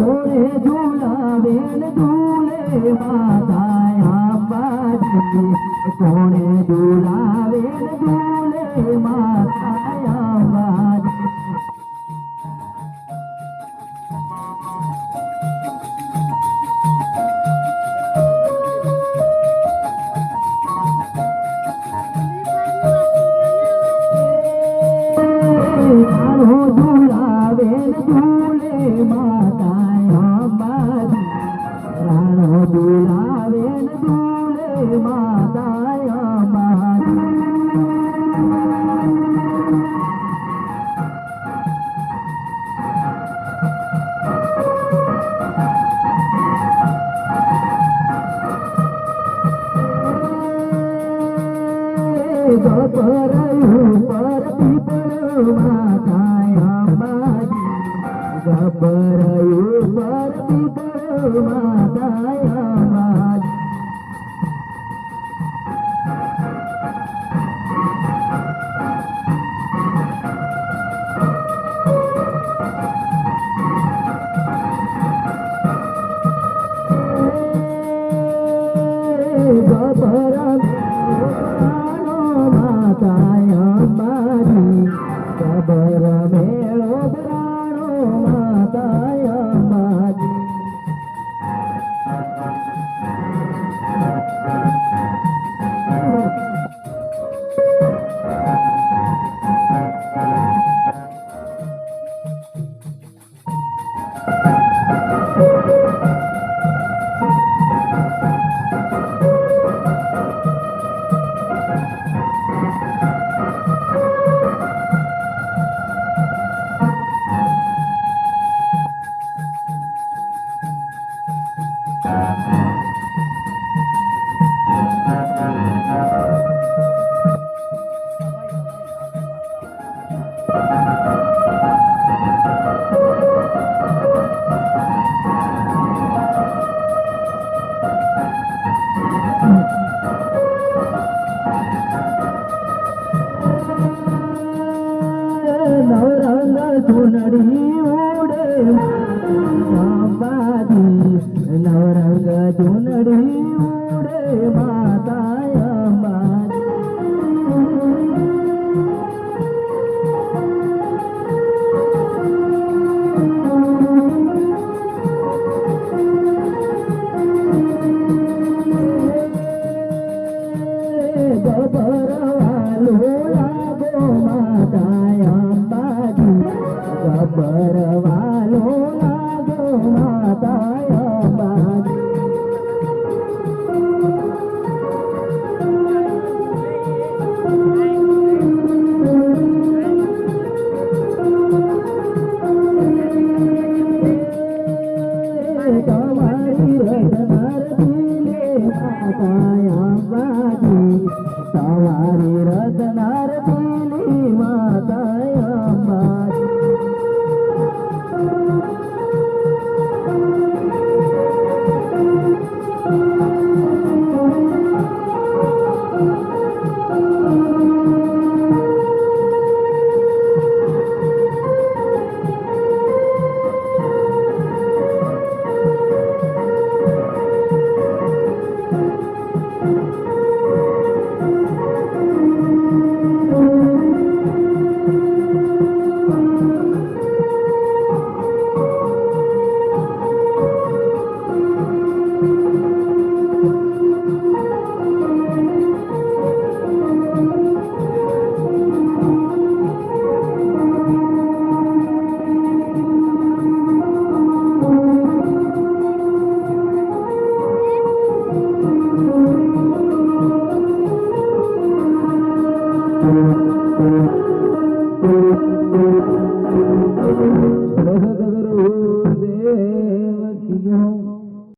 कोणे झुलावे झूले माता अंबाजी कोणे झुलावे झूले माता अंबाजी झुलावे झूले माता अंबाजी राणो झुलावे झूले माता अंबाजी गपर ऊपर पीपळ माता अंबाजी गपर ऊपर पीपळ माता अंबाजी गपर माता अंबाजी गबर मेळो प्राणो माता अंबाजी नवरंग चुनरी उडे अंबाजी नवरंग चुनरी उडे माता अंबाजी गबरवालो लागो माता अंबाजी गबरवालो लागो माता अंबाजी તમારી રતનાર દિલે માતા અંબાજી તમારી રતનાર દિલે માતા અંબાજી देव की